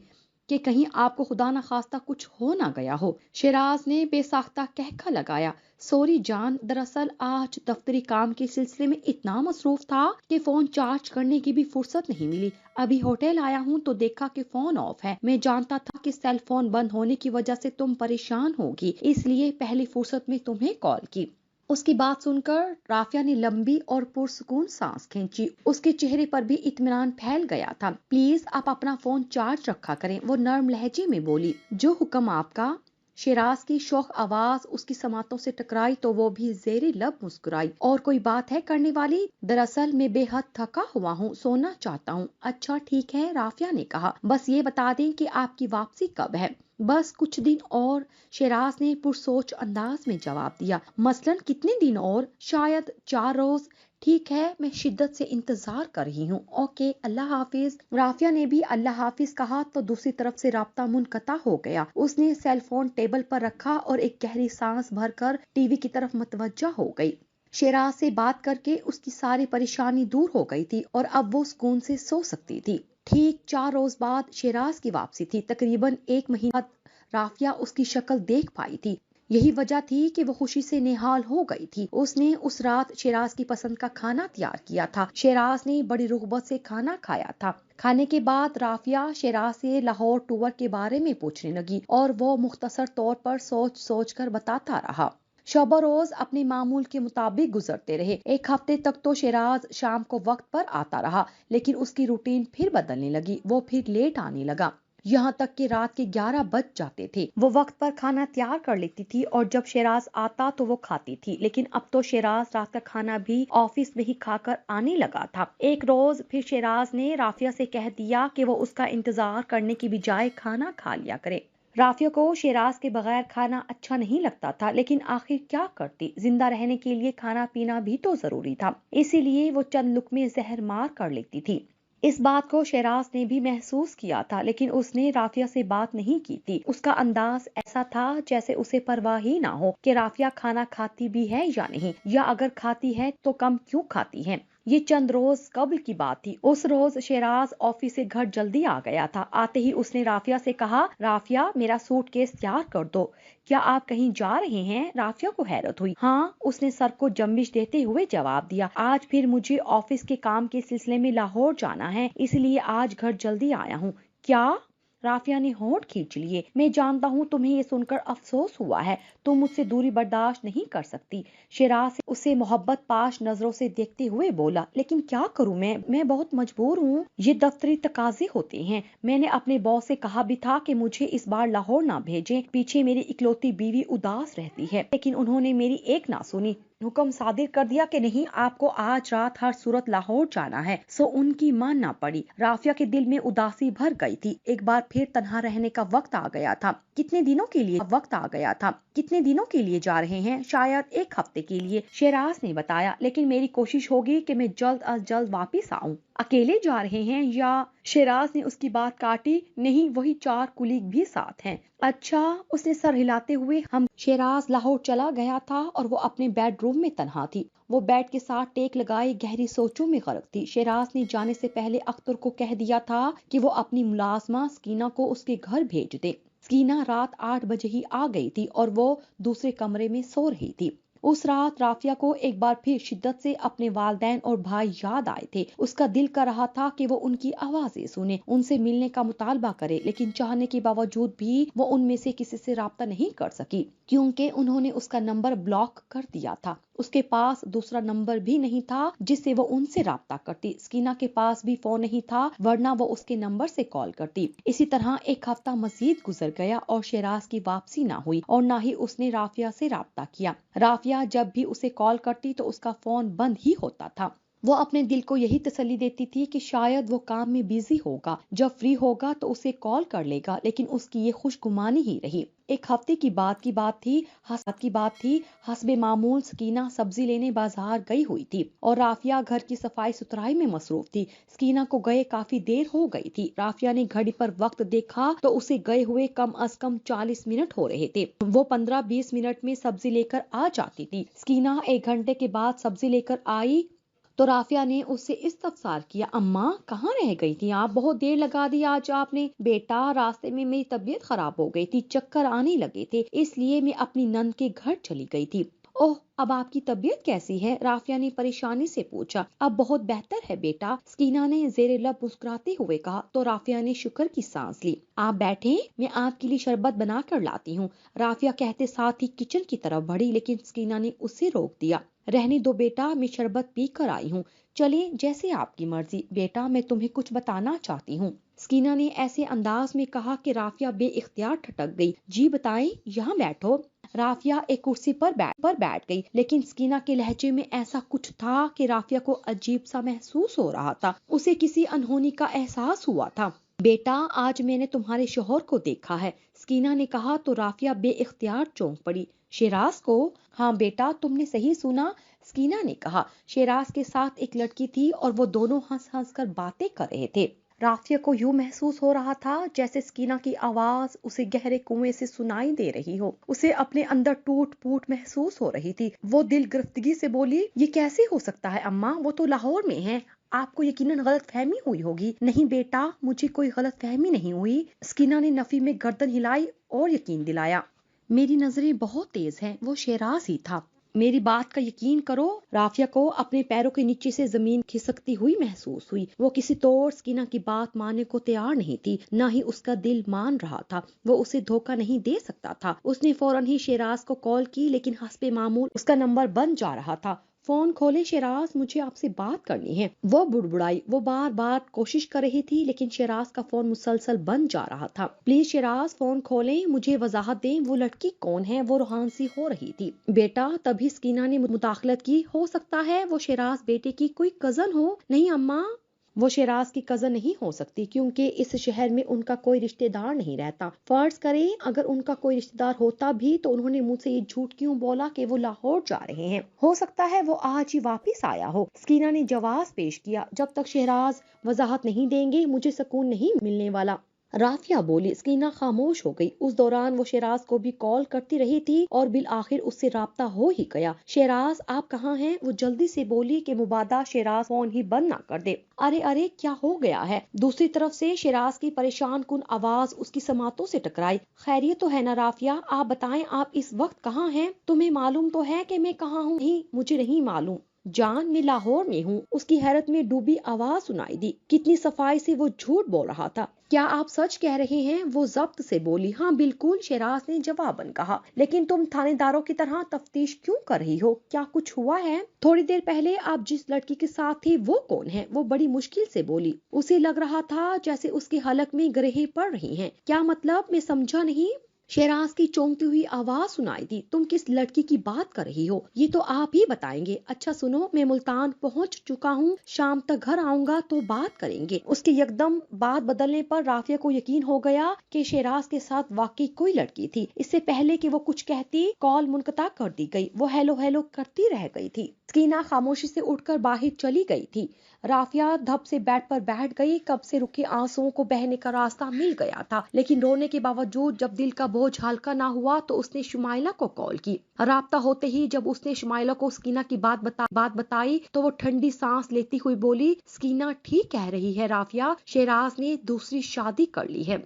[SPEAKER 2] کہ کہیں آپ کو خدا نخواستہ کچھ ہو نہ گیا ہو۔ شیراز نے بے ساختہ کہکا لگایا، سوری جان، دراصل آج دفتری کام کے سلسلے میں اتنا مصروف تھا کہ فون چارج کرنے کی بھی فرصت نہیں ملی۔ ابھی ہوٹل آیا ہوں تو دیکھا کہ فون آف ہے۔ میں جانتا تھا کہ سیل فون بند ہونے کی وجہ سے تم پریشان ہوگی، اس لیے پہلی فرصت میں تمہیں کال کی۔ اس کی بات سن کر رافیہ نے لمبی اور پرسکون سانس کھینچی۔ اس کے چہرے پر بھی اطمینان پھیل گیا تھا۔ پلیز آپ اپنا فون چارج رکھا کریں، وہ نرم لہجے میں بولی۔ جو حکم آپ کا۔ شیراز کی شوخ آواز اس کی سماعتوں سے ٹکرائی تو وہ بھی زیر لب مسکرائی۔ اور کوئی بات ہے کرنے والی؟ دراصل میں بے حد تھکا ہوا ہوں، سونا چاہتا ہوں۔ اچھا ٹھیک ہے، رافیہ نے کہا، بس یہ بتا دیں کہ آپ کی واپسی کب ہے؟ بس کچھ دن اور، شیراز نے پرسوچ انداز میں جواب دیا۔ مثلاً کتنے دن اور؟ شاید 4 روز۔ ٹھیک ہے، میں شدت سے انتظار کر رہی ہوں۔ اوکے، اللہ حافظ۔ رافیہ نے بھی اللہ حافظ کہا تو دوسری طرف سے رابطہ منقطع ہو گیا۔ اس نے سیل فون ٹیبل پر رکھا اور ایک گہری سانس بھر کر ٹی وی کی طرف متوجہ ہو گئی۔ شیراز سے بات کر کے اس کی ساری پریشانی دور ہو گئی تھی اور اب وہ سکون سے سو سکتی تھی۔ ٹھیک 4 روز بعد شیراز کی واپسی تھی۔ تقریباً 1 مہینہ بعد رافیہ اس کی شکل دیکھ پائی تھی۔ یہی وجہ تھی کہ وہ خوشی سے نہال ہو گئی تھی۔ اس نے اس رات شیراز کی پسند کا کھانا تیار کیا تھا۔ شیراز نے بڑی رغبت سے کھانا کھایا تھا۔ کھانے کے بعد رافیہ شیراز سے لاہور ٹور کے بارے میں پوچھنے لگی اور وہ مختصر طور پر سوچ کر بتاتا رہا۔ شب و روز اپنے معمول کے مطابق گزرتے رہے۔ 1 ہفتے تک تو شیراز شام کو وقت پر آتا رہا، لیکن اس کی روٹین پھر بدلنے لگی، وہ پھر لیٹ آنے لگا۔ یہاں تک کہ رات کے 11 بج جاتے تھے۔ وہ وقت پر کھانا تیار کر لیتی تھی اور جب شیراز آتا تو وہ کھاتی تھی، لیکن اب تو شیراز رات کا کھانا بھی آفس میں ہی کھا کر آنے لگا تھا۔ ایک روز پھر شیراز نے رافیہ سے کہہ دیا کہ وہ اس کا انتظار کرنے کی بجائے کھانا کھا لیا کرے۔ رافیہ کو شیراز کے بغیر کھانا اچھا نہیں لگتا تھا، لیکن آخر کیا کرتی، زندہ رہنے کے لیے کھانا پینا بھی تو ضروری تھا، اسی لیے وہ چند لقمے زہر مار کر لیتی تھی۔ اس بات کو شیراز نے بھی محسوس کیا تھا، لیکن اس نے رافیہ سے بات نہیں کی تھی۔ اس کا انداز ایسا تھا جیسے اسے پرواہ ہی نہ ہو کہ رافیہ کھانا کھاتی بھی ہے یا نہیں، یا اگر کھاتی ہے تو کم کیوں کھاتی ہے۔ یہ چند روز قبل کی بات تھی۔ اس روز شیراز آفس سے گھر جلدی آ گیا تھا۔ آتے ہی اس نے رافیہ سے کہا، رافیہ میرا سوٹ کیس تیار کر دو، کیا آپ کہیں جا رہے ہیں؟ رافیہ کو حیرت ہوئی۔ ہاں، اس نے سر کو جنبش دیتے ہوئے جواب دیا، آج پھر مجھے آفس کے کام کے سلسلے میں لاہور جانا ہے، اس لیے آج گھر جلدی آیا ہوں۔ کیا؟ رافیہ نے ہونٹ کھینچ لیے۔ میں جانتا ہوں تمہیں یہ سن کر افسوس ہوا ہے، تم مجھ سے دوری برداشت نہیں کر سکتی۔ شیراز اسے محبت پاش نظروں سے دیکھتے ہوئے بولا، لیکن کیا کروں میں بہت مجبور ہوں، یہ دفتری تقاضے ہوتے ہیں۔ میں نے اپنے باس سے کہا بھی تھا کہ مجھے اس بار لاہور نہ بھیجیں، پیچھے میری اکلوتی بیوی اداس رہتی ہے، لیکن انہوں نے میری ایک نہ سنی، حکم صادر کر دیا کہ نہیں، آپ کو آج رات ہر صورت لاہور جانا ہے۔ سو ان کی ماننا پڑی۔ رافیہ کے دل میں اداسی بھر گئی تھی۔ ایک بار پھر تنہا رہنے کا وقت آ گیا تھا۔ کتنے دنوں کے لیے جا رہے ہیں؟ شاید ایک ہفتے کے لیے، شیراز نے بتایا، لیکن میری کوشش ہوگی کہ میں جلد از جلد واپس آؤں۔ اکیلے جا رہے ہیں یا؟ شیراز نے اس کی بات کاٹی، نہیں، وہی 4 کلیگ بھی ساتھ ہیں۔ اچھا، اس نے سر ہلاتے ہوئے ہم شیراز لاہور چلا گیا تھا اور وہ اپنے بیڈ روم میں تنہا تھی۔ وہ بیڈ کے ساتھ ٹیک لگائے گہری سوچوں میں غرق تھی۔ شیراز نے جانے سے پہلے اختر کو کہہ دیا تھا کہ وہ اپنی ملازمہ سکینہ کو اس کے گھر بھیج دے۔ سکینہ رات 8 بجے ہی آ گئی تھی اور وہ دوسرے کمرے میں سو رہی تھی۔ اس رات رافیہ کو ایک بار پھر شدت سے اپنے والدین اور بھائی یاد آئے تھے۔ اس کا دل کر رہا تھا کہ وہ ان کی آوازیں سنے، ان سے ملنے کا مطالبہ کرے، لیکن چاہنے کے باوجود بھی وہ ان میں سے کسی سے رابطہ نہیں کر سکی، کیونکہ انہوں نے اس کا نمبر بلاک کر دیا تھا۔ اس کے پاس دوسرا نمبر بھی نہیں تھا جس سے وہ ان سے رابطہ کرتی۔ سکینہ کے پاس بھی فون نہیں تھا، ورنہ وہ اس کے نمبر سے کال کرتی۔ اسی طرح ایک ہفتہ مزید گزر گیا اور شیراز کی واپسی نہ ہوئی اور نہ ہی اس نے رافیہ سے رابطہ کیا۔ رافیہ جب بھی اسے کال کرتی تو اس کا فون بند ہی ہوتا تھا۔ وہ اپنے دل کو یہی تسلی دیتی تھی کہ شاید وہ کام میں بیزی ہوگا، جب فری ہوگا تو اسے کال کر لے گا، لیکن اس کی یہ خوش گمانی ہی رہی۔ ایک ہفتے کی بات تھی، حسب معمول سکینہ سبزی لینے بازار گئی ہوئی تھی اور رافیہ گھر کی صفائی ستھرائی میں مصروف تھی۔ سکینہ کو گئے کافی دیر ہو گئی تھی۔ رافیہ نے گھڑی پر وقت دیکھا تو اسے گئے ہوئے کم از کم 40 منٹ ہو رہے تھے۔ وہ 15-20 منٹ میں سبزی لے کر آ جاتی تھی۔ سکینہ 1 گھنٹے کے بعد سبزی لے کر آئی تو رافیہ نے اس سے استفسار کیا، اماں کہاں رہ گئی تھی آپ؟ بہت دیر لگا دی آج آپ نے۔ بیٹا، راستے میں میری طبیعت خراب ہو گئی تھی، چکر آنے لگے تھے، اس لیے میں اپنی نند کے گھر چلی گئی تھی۔ اوہ، اب آپ کی طبیعت کیسی ہے؟ رافیہ نے پریشانی سے پوچھا۔ اب بہت بہتر ہے بیٹا، سکینہ نے زیر لب مسکراتے ہوئے کہا تو رافیہ نے شکر کی سانس لی۔ آپ بیٹھیں، میں آپ کے لیے شربت بنا کر لاتی ہوں، رافیہ کہتے ساتھ ہی کچن کی طرف بڑھی، لیکن سکینہ نے اسے روک دیا۔ رہنے دو بیٹا، میں شربت پی کر آئی ہوں، چلیں جیسے آپ کی مرضی۔ بیٹا، میں تمہیں کچھ بتانا چاہتی ہوں، سکینہ نے ایسے انداز میں کہا کہ رافیہ بے اختیار ٹھٹک گئی۔ جی بتائیں، یہاں بیٹھو۔ رافیہ ایک کرسی پر بیٹھ گئی، لیکن سکینہ کے لہجے میں ایسا کچھ تھا کہ رافیہ کو عجیب سا محسوس ہو رہا تھا۔ اسے کسی انہونی کا احساس ہوا تھا۔ بیٹا، آج میں نے تمہارے شوہر کو دیکھا ہے، سکینہ نے کہا تو رافیہ بے اختیار چونک پڑی۔ شیراز کو؟ ہاں بیٹا، تم نے صحیح سنا، سکینہ نے کہا۔ شیراز کے ساتھ ایک لڑکی تھی اور وہ دونوں ہنس ہنس کر باتیں کر رہے تھے۔ رافیہ کو یوں محسوس ہو رہا تھا جیسے سکینہ کی آواز اسے گہرے کنویں سے سنائی دے رہی ہو۔ اسے اپنے اندر ٹوٹ پھوٹ محسوس ہو رہی تھی۔ وہ دل گرفتگی سے بولی، یہ کیسے ہو سکتا ہے اماں؟ وہ تو لاہور میں ہے، آپ کو یقیناً غلط فہمی ہوئی ہوگی۔ نہیں بیٹا، مجھے کوئی غلط فہمی نہیں ہوئی، سکینہ نے نفی میں گردن ہلائی اور یقین دلایا۔ میری نظریں بہت تیز ہیں، وہ شیراز ہی تھا، میری بات کا یقین کرو۔ رافیہ کو اپنے پیروں کے نیچے سے زمین کھسکتی ہوئی محسوس ہوئی۔ وہ کسی طور سکینہ کی بات ماننے کو تیار نہیں تھی، نہ ہی اس کا دل مان رہا تھا۔ وہ اسے دھوکہ نہیں دے سکتا تھا۔ اس نے فوراً ہی شیراز کو کال کی، لیکن حسب معمول اس کا نمبر بند جا رہا تھا۔ فون کھولے شیراز، مجھے آپ سے بات کرنی ہے، وہ بڑبڑائی۔ وہ بار بار کوشش کر رہی تھی لیکن شیراز کا فون مسلسل بند جا رہا تھا۔ پلیز شیراز فون کھولیں، مجھے وضاحت دیں وہ لڑکی کون ہے؟ وہ روحان سی ہو رہی تھی۔ بیٹا، تبھی سکینہ نے مداخلت کی، ہو سکتا ہے وہ شیراز بیٹے کی کوئی کزن ہو۔ نہیں اماں، وہ شیراز کی کزن نہیں ہو سکتی کیونکہ اس شہر میں ان کا کوئی رشتہ دار نہیں رہتا۔ فرض کریں اگر ان کا کوئی رشتہ دار ہوتا بھی تو انہوں نے مجھ سے یہ جھوٹ کیوں بولا کہ وہ لاہور جا رہے ہیں؟ ہو سکتا ہے وہ آج ہی واپس آیا ہو، سکینہ نے جواز پیش کیا۔ جب تک شہراز وضاحت نہیں دیں گے مجھے سکون نہیں ملنے والا، رافیہ بولی۔ سکینہ خاموش ہو گئی۔ اس دوران وہ شیراز کو بھی کال کرتی رہی تھی اور بالآخر اس سے رابطہ ہو ہی گیا۔ شیراز آپ کہاں ہیں؟ وہ جلدی سے بولی کہ مبادا شیراز فون ہی بند نہ کر دے۔ ارے کیا ہو گیا ہے؟ دوسری طرف سے شیراز کی پریشان کن آواز اس کی سماعتوں سے ٹکرائی۔ خیریت تو ہے نا رافیہ؟ آپ بتائیں آپ اس وقت کہاں ہیں؟ تمہیں معلوم تو ہے کہ میں کہاں ہوں؟ نہیں مجھے نہیں معلوم جان، میں لاہور میں ہوں۔ اس کی حیرت میں ڈوبی آواز سنائی دی۔ کتنی صفائی سے وہ جھوٹ بول رہا تھا۔ کیا آپ سچ کہہ رہے ہیں؟ وہ ضبط سے بولی۔ ہاں بالکل، شیراز نے جواباً کہا۔ لیکن تم تھانے داروں کی طرح تفتیش کیوں کر رہی ہو؟ کیا کچھ ہوا ہے؟ تھوڑی دیر پہلے آپ جس لڑکی کے ساتھ تھی وہ کون ہے؟ وہ بڑی مشکل سے بولی۔ اسے لگ رہا تھا جیسے اس کے حلق میں گرہیں پڑ رہی ہیں۔ کیا مطلب؟ میں سمجھا نہیں۔ شیراز کی چونکتی ہوئی آواز سنائی دی۔ تم کس لڑکی کی بات کر رہی ہو؟ یہ تو آپ ہی بتائیں گے۔ اچھا سنو، میں ملتان پہنچ چکا ہوں، شام تک گھر آؤں گا تو بات کریں گے۔ اس کے یکدم بات بدلنے پر رافیہ کو یقین ہو گیا کہ شیراز کے ساتھ واقعی کوئی لڑکی تھی۔ اس سے پہلے کہ وہ کچھ کہتی کال منقطع کر دی گئی۔ وہ ہیلو ہیلو کرتی رہ گئی تھی۔ سکینہ خاموشی سے اٹھ کر باہر چلی گئی تھی۔ رافیہ دھپ سے بیڈ پر بیٹھ گئی۔ کب سے رکے آنسوؤں کو بہنے کا راستہ مل گیا تھا لیکن رونے کے باوجود جب دل کا بوجھ ہلکا نہ ہوا تو اس نے شمائلہ کو کال کی۔ رابطہ ہوتے ہی جب اس نے شمائلہ کو سکینہ کی بات بتائی تو وہ ٹھنڈی سانس لیتی ہوئی بولی، سکینہ ٹھیک کہہ رہی ہے رافیہ، شیراز نے دوسری شادی کر لی ہے۔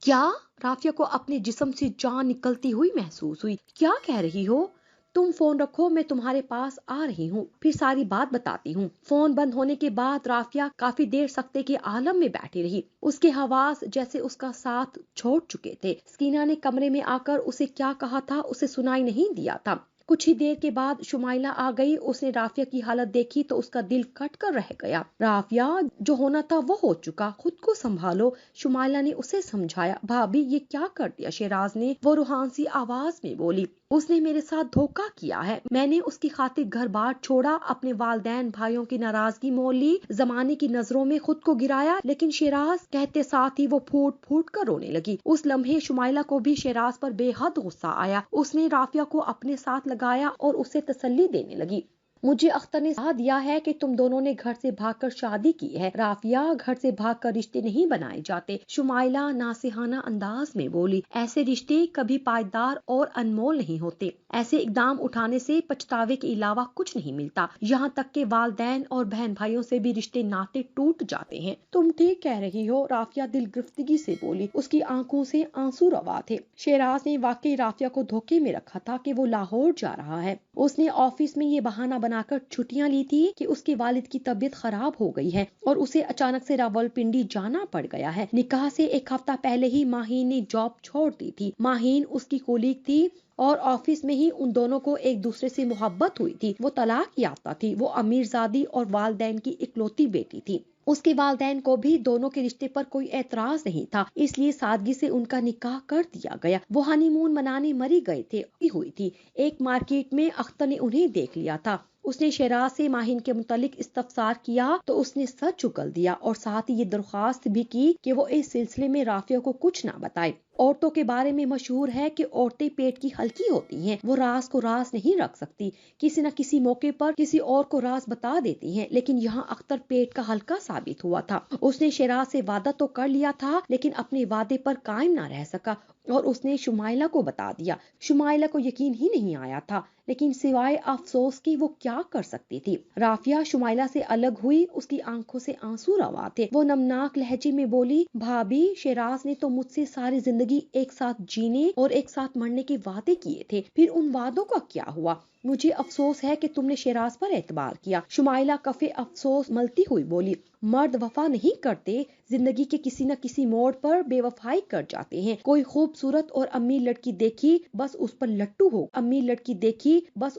[SPEAKER 2] کیا؟ رافیہ کو اپنے جسم سے جان نکلتی ہوئی محسوس ہوئی۔ کیا کہہ رہی ہو؟ تم فون رکھو، میں تمہارے پاس آ رہی ہوں، پھر ساری بات بتاتی ہوں۔ فون بند ہونے کے بعد رافیہ کافی دیر سکتے کے عالم میں بیٹھی رہی۔ اس کے حواس جیسے اس کا ساتھ چھوڑ چکے تھے۔ سکینہ نے کمرے میں آ کر اسے کیا کہا تھا اسے سنائی نہیں دیا تھا۔ کچھ ہی دیر کے بعد شمائلہ آ گئی۔ اس نے رافیہ کی حالت دیکھی تو اس کا دل کٹ کر رہ گیا۔ رافیہ، جو ہونا تھا وہ ہو چکا، خود کو سنبھالو، شمائلہ نے اسے سمجھایا۔ بھابی یہ کیا کر دیا شیراز نے؟ وہ روحان سی آواز میں بولی۔ اس نے میرے ساتھ دھوکہ کیا ہے۔ میں نے اس کی خاطر گھر بار چھوڑا، اپنے والدین بھائیوں کی ناراضگی مول لی، زمانے کی نظروں میں خود کو گرایا، لیکن شیراز، کہتے ساتھ ہی وہ پھوٹ پھوٹ کر رونے لگی۔ اس لمحے شمائلہ کو بھی شیراز پر بے حد غصہ آیا۔ اس نے رافیہ کو اپنے ساتھ لگایا اور اسے تسلی دینے لگی۔ مجھے اختر نے کہا دیا ہے کہ تم دونوں نے گھر سے بھاگ کر شادی کی ہے۔ رافیہ، گھر سے بھاگ کر رشتے نہیں بنائے جاتے، شمائلہ ناصحانہ انداز میں بولی۔ ایسے رشتے کبھی پائیدار اور انمول نہیں ہوتے۔ ایسے اقدام اٹھانے سے پچھتاوے کے علاوہ کچھ نہیں ملتا۔ یہاں تک کہ والدین اور بہن بھائیوں سے بھی رشتے ناطے ٹوٹ جاتے ہیں۔ تم ٹھیک کہہ رہی ہو، رافیہ دل گرفتگی سے بولی۔ اس کی آنکھوں سے آنسو روا تھے۔ شیراز نے واقعی رافیہ کو دھوکے میں رکھا تھا کہ وہ لاہور جا رہا ہے۔ اس نے آفس میں یہ بہانہ بنا کر چھٹیاں لی تھی کہ اس کے والد کی طبیعت خراب ہو گئی ہے اور اسے اچانک سے راولپنڈی جانا پڑ گیا ہے۔ نکاح سے ایک ہفتہ پہلے ہی ماہین نے جاب چھوڑ دی تھی۔ ماہین اس کی کولیگ تھی اور آفس میں ہی ان دونوں کو ایک دوسرے سے محبت ہوئی تھی۔ وہ طلاق یافتہ تھی۔ وہ امیر زادی اور والدین کی اکلوتی بیٹی تھی۔ اس کے والدین کو بھی دونوں کے رشتے پر کوئی اعتراض نہیں تھا، اس لیے سادگی سے ان کا نکاح کر دیا گیا۔ وہ ہنی مون منانے مری گئے تھے ہوئی تھی۔ ایک مارکیٹ میں اختر نے انہیں دیکھ لیا تھا۔ اس نے شیراز سے ماہین کے متعلق استفسار کیا تو اس نے سچ اگل دیا اور ساتھ ہی یہ درخواست بھی کی کہ وہ اس سلسلے میں رافیہ کو کچھ نہ بتائے۔ عورتوں کے بارے میں مشہور ہے کہ عورتیں پیٹ کی ہلکی ہوتی ہیں، وہ راز کو راز نہیں رکھ سکتی، کسی نہ کسی موقع پر کسی اور کو راز بتا دیتی ہیں، لیکن یہاں اختر پیٹ کا ہلکا ثابت ہوا تھا۔ اس نے شیراز سے وعدہ تو کر لیا تھا لیکن اپنے وعدے پر قائم نہ رہ سکا اور اس نے شمائلہ کو بتا دیا۔ شمائلہ کو یقین ہی نہیں آیا تھا لیکن سوائے افسوس کی وہ کیا کر سکتی تھی۔ رافیہ شمائلہ سے الگ ہوئی، اس کی آنکھوں سے آنسو روا تھے۔ وہ نمناک لہجے میں بولی، بھابی، شیراز نے تو مجھ سے ساری زندگی ایک ساتھ جینے اور ایک ساتھ مرنے کے وعدے کیے تھے، پھر ان وعدوں کا کیا ہوا؟ مجھے افسوس ہے کہ تم نے شیراز پر اعتبار کیا۔ شمائلہ کفے افسوس ملتی ہوئی بولی، مرد وفا نہیں کرتے، زندگی کے کسی نہ کسی موڑ پر بے وفائی کر جاتے ہیں۔ کوئی خوبصورت اور امیر لڑکی دیکھی، بس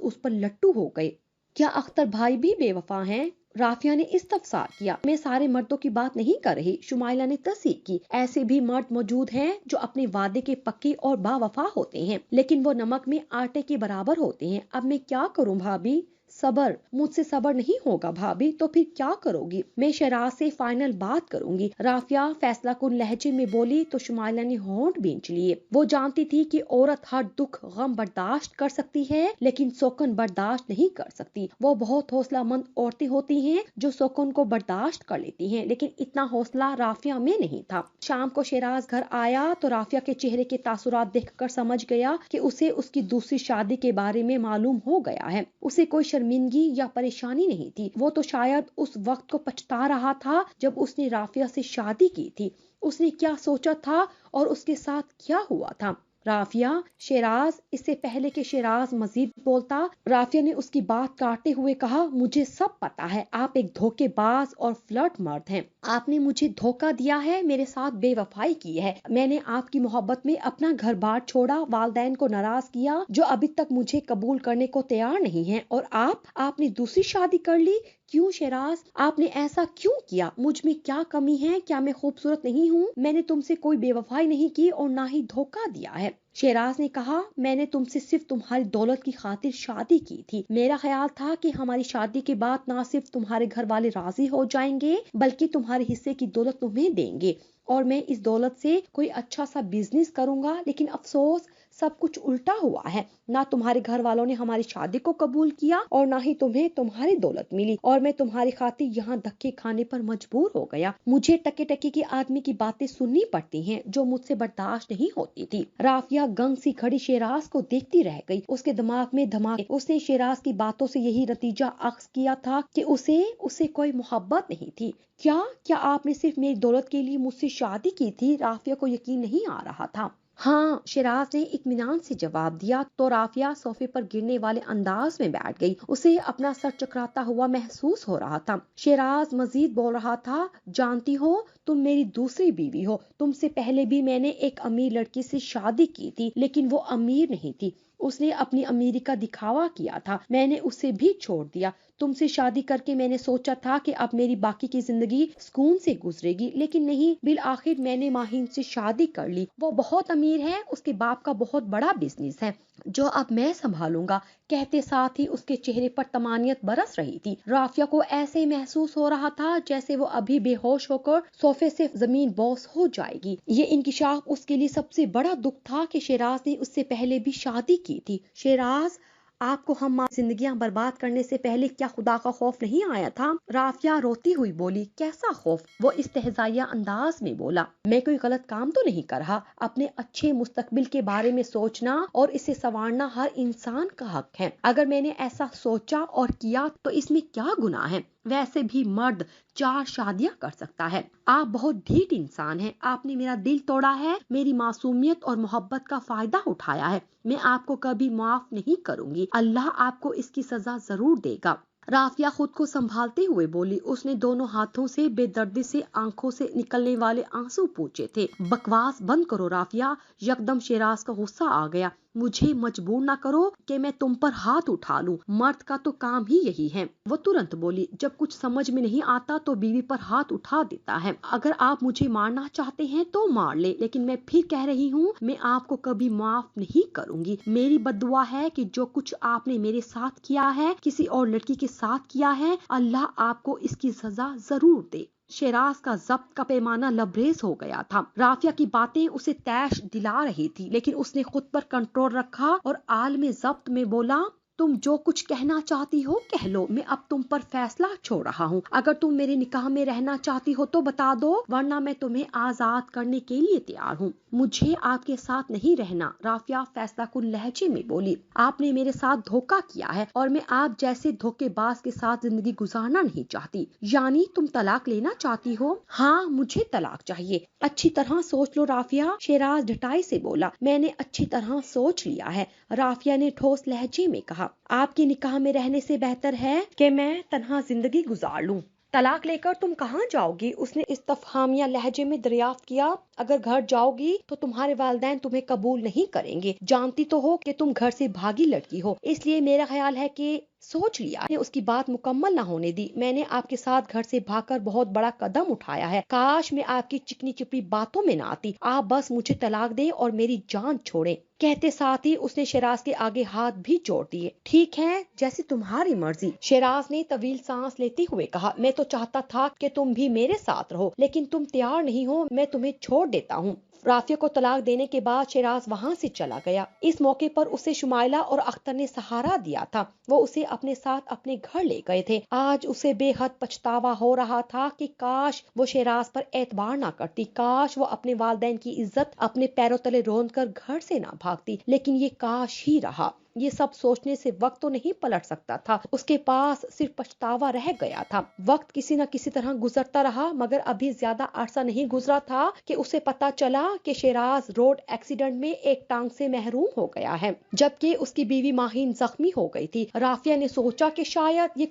[SPEAKER 2] اس پر لٹو ہو گئے۔ کیا اختر بھائی بھی بے وفا ہیں؟ رافیہ نے استفسار کیا۔ میں سارے مردوں کی بات نہیں کر رہی، شمائلہ نے تصدیق کی۔ ایسے بھی مرد موجود ہیں جو اپنے وعدے کے پکے اور با وفا ہوتے ہیں، لیکن وہ نمک میں آٹے کے برابر ہوتے ہیں۔ اب میں کیا کروں بھابی؟ صبر، مجھ سے صبر نہیں ہوگا بھابی، تو پھر کیا کرو گی؟ میں شیراز سے فائنل بات کروں گی، رافیہ فیصلہ کن لہجے میں بولی تو شمائلہ نے ہونٹ بھینچ لیے۔ وہ جانتی تھی کہ عورت ہر دکھ غم برداشت کر سکتی ہے لیکن سوکن برداشت نہیں کر سکتی۔ وہ بہت حوصلہ مند عورتیں ہوتی ہیں جو سوکن کو برداشت کر لیتی ہیں، لیکن اتنا حوصلہ رافیہ میں نہیں تھا۔ شام کو شیراز گھر آیا تو رافیہ کے چہرے کے تاثرات دیکھ کر سمجھ گیا کہ اسے اس کی دوسری شادی کے بارے میں معلوم ہو گیا ہے۔ اسے کوئی شرمندگی یا پریشانی نہیں تھی، وہ تو شاید اس وقت کو پچھتا رہا تھا جب اس نے رافیہ سے شادی کی تھی۔ اس نے کیا سوچا تھا اور اس کے ساتھ کیا ہوا تھا؟ رافیہ، شیراز، اس سے پہلے کہ شیراز مزید بولتا، رافیہ نے اس کی بات کاٹتے ہوئے کہا، مجھے سب پتا ہے، آپ ایک دھوکے باز اور فلرٹ مرد ہیں۔ آپ نے مجھے دھوکہ دیا ہے، میرے ساتھ بے وفائی کی ہے۔ میں نے آپ کی محبت میں اپنا گھر بار چھوڑا، والدین کو ناراض کیا جو ابھی تک مجھے قبول کرنے کو تیار نہیں ہیں، اور آپ نے دوسری شادی کر لی۔ کیوں شیراز؟ آپ نے ایسا کیوں کیا؟ مجھ میں کیا کمی ہے؟ کیا میں خوبصورت نہیں ہوں؟ میں نے تم سے کوئی بے وفائی نہیں کی اور نہ ہی دھوکہ دیا ہے۔ شیراز نے کہا، میں نے تم سے صرف تمہاری دولت کی خاطر شادی کی تھی۔ میرا خیال تھا کہ ہماری شادی کے بعد نہ صرف تمہارے گھر والے راضی ہو جائیں گے بلکہ تمہارے حصے کی دولت تمہیں دیں گے اور میں اس دولت سے کوئی اچھا سا بزنس کروں گا، لیکن افسوس سب کچھ الٹا ہوا ہے۔ نہ تمہارے گھر والوں نے ہماری شادی کو قبول کیا اور نہ ہی تمہیں تمہاری دولت ملی، اور میں تمہاری خاطر یہاں دھکے کھانے پر مجبور ہو گیا۔ مجھے ٹکے ٹکے کی آدمی کی باتیں سننی پڑتی ہیں جو مجھ سے برداشت نہیں ہوتی تھی۔ رافیہ گنگ سی کھڑی شیراز کو دیکھتی رہ گئی۔ اس کے دماغ میں دھماکے۔ اس نے شیراز کی باتوں سے یہی نتیجہ اخذ کیا تھا کہ اسے کوئی محبت نہیں تھی۔ کیا آپ نے صرف میری دولت کے لیے مجھ سے شادی کی تھی؟ رافیہ کو یقین نہیں آ رہا تھا۔ ہاں، شیراز نے اطمینان سے جواب دیا تو رافیہ صوفے پر گرنے والے انداز میں بیٹھ گئی۔ اسے اپنا سر چکراتا ہوا محسوس ہو رہا تھا۔ شیراز مزید بول رہا تھا، جانتی ہو تم میری دوسری بیوی ہو، تم سے پہلے بھی میں نے ایک امیر لڑکی سے شادی کی تھی لیکن وہ امیر نہیں تھی، اس نے اپنی امیری کا دکھاوا کیا تھا، میں نے اسے بھی چھوڑ دیا۔ تم سے شادی کر کے میں نے سوچا تھا کہ اب میری باقی کی زندگی سکون سے گزرے گی، لیکن نہیں، بالآخر میں نے ماہین سے شادی کر لی۔ وہ بہت امیر ہے، اس کے باپ کا بہت بڑا بزنس ہے جو اب میں سنبھالوں گا۔ کہتے ساتھ ہی اس کے چہرے پر طمانینت برس رہی تھی۔ رافیہ کو ایسے محسوس ہو رہا تھا جیسے وہ ابھی بے ہوش ہو کر صوفے سے زمین بوس ہو جائے گی۔ یہ انکشاف اس کے لیے سب سے بڑا دکھ تھا کہ شیراز نے اس سے پہلے بھی شادی کی تھی۔ شیراز، آپ کو ہم زندگیاں برباد کرنے سے پہلے کیا خدا کا خوف نہیں آیا تھا؟ رافیہ روتی ہوئی بولی، کیسا خوف؟ وہ استہزائیہ انداز میں بولا، میں کوئی غلط کام تو نہیں کر رہا، اپنے اچھے مستقبل کے بارے میں سوچنا اور اسے سنوارنا ہر انسان کا حق ہے۔ اگر میں نے ایسا سوچا اور کیا تو اس میں کیا گناہ ہے؟ ویسے بھی مرد 4 شادیاں کر سکتا ہے۔ آپ بہت ڈھیٹ انسان ہیں، آپ نے میرا دل توڑا ہے، میری معصومیت اور محبت کا فائدہ اٹھایا ہے، میں آپ کو کبھی معاف نہیں کروں گی، اللہ آپ کو اس کی سزا ضرور دے گا۔ رافیہ خود کو سنبھالتے ہوئے بولی، اس نے دونوں ہاتھوں سے بے دردی سے آنکھوں سے نکلنے والے آنسو پوچھے تھے۔ بکواس بند کرو رافیہ، یکدم شیراز کا غصہ آ گیا، مجھے مجبور نہ کرو کہ میں تم پر ہاتھ اٹھا لوں، مرد کا تو کام ہی یہی ہے۔ وہ ترنت بولی، جب کچھ سمجھ میں نہیں آتا تو بیوی پر ہاتھ اٹھا دیتا ہے، اگر آپ مجھے مارنا چاہتے ہیں تو مار لے، لیکن میں پھر کہہ رہی ہوں، میں آپ کو کبھی معاف نہیں کروں گی۔ میری بد دعا ہے کہ جو کچھ آپ نے میرے ساتھ کیا ہے کسی اور لڑکی کے ساتھ کیا ہے، اللہ آپ کو اس کی سزا ضرور دے۔ شیراز کا ضبط کا پیمانہ لبریز ہو گیا تھا۔ رافیہ کی باتیں اسے طیش دلا رہی تھی لیکن اس نے خود پر کنٹرول رکھا اور عالم ضبط میں بولا، تم جو کچھ کہنا چاہتی ہو کہہ لو، میں اب تم پر فیصلہ چھوڑ رہا ہوں، اگر تم میرے نکاح میں رہنا چاہتی ہو تو بتا دو، ورنہ میں تمہیں آزاد کرنے کے لیے تیار ہوں۔ مجھے آپ کے ساتھ نہیں رہنا، رافیہ فیصلہ کن لہجے میں بولی، آپ نے میرے ساتھ دھوکہ کیا ہے اور میں آپ جیسے دھوکے باز کے ساتھ زندگی گزارنا نہیں چاہتی۔ یعنی تم طلاق لینا چاہتی ہو؟ ہاں، مجھے طلاق چاہیے۔ اچھی طرح سوچ لو رافیہ، شیراز ڈٹائی سے بولا، میں نے اچھی طرح سوچ لیا ہے، رافیہ نے ٹھوس لہجے میں کہا، آپ کے نکاح میں رہنے سے بہتر ہے کہ میں تنہا زندگی گزار لوں۔
[SPEAKER 1] طلاق لے کر تم کہاں جاؤ گی؟ اس نے استفہامیہ لہجے میں دریافت کیا۔ اگر گھر جاؤ گی تو تمہارے والدین تمہیں قبول نہیں کریں گے۔ جانتی تو ہو کہ تم گھر سے بھاگی لڑکی ہو، اس لیے میرا خیال ہے کہ سوچ لیا نے اس کی بات مکمل نہ ہونے دی۔ میں نے آپ کے ساتھ گھر سے بھاگ کر بہت بڑا قدم اٹھایا ہے۔ کاش میں آپ کی چکنی چپڑی باتوں میں نہ آتی۔ آپ بس مجھے طلاق دیں اور میری جان چھوڑیں۔ کہتے ساتھ ہی اس نے شیراز کے آگے ہاتھ بھی جوڑ دیے۔ ٹھیک ہے، جیسی تمہاری مرضی، شیراز نے طویل سانس لیتے ہوئے کہا۔ میں تو چاہتا تھا کہ تم بھی میرے ساتھ رہو، لیکن تم تیار نہیں ہو۔ میں تمہیں چھوڑ دیتا ہوں۔ رافیہ کو طلاق دینے کے بعد شیراز وہاں سے چلا گیا۔ اس موقع پر اسے شمائلہ اور اختر نے سہارا دیا تھا۔ وہ اسے اپنے ساتھ اپنے گھر لے گئے تھے۔ آج اسے بے حد پچھتاوا ہو رہا تھا کہ کاش وہ شیراز پر اعتبار نہ کرتی، کاش وہ اپنے والدین کی عزت اپنے پیروں تلے رون کر گھر سے نہ بھاگتی، لیکن یہ کاش ہی رہا۔ یہ سب سوچنے سے وقت تو نہیں پلٹ سکتا تھا، اس کے پاس صرف پچھتاوا رہ گیا تھا۔ وقت کسی نہ کسی طرح گزرتا رہا، مگر ابھی زیادہ عرصہ نہیں گزرا تھا کہ اسے پتا چلا کہ شیراز روڈ ایکسیڈنٹ میں ایک ٹانگ سے محروم ہو گیا ہے، جبکہ اس کی بیوی ماہین زخمی ہو گئی تھی۔ رافیہ نے سوچا کہ شاید یہ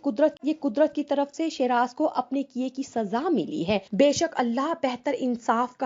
[SPEAKER 1] قدرت کی طرف سے شیراز کو اپنے کیے کی سزا ملی ہے۔ بے شک اللہ بہتر انصاف کا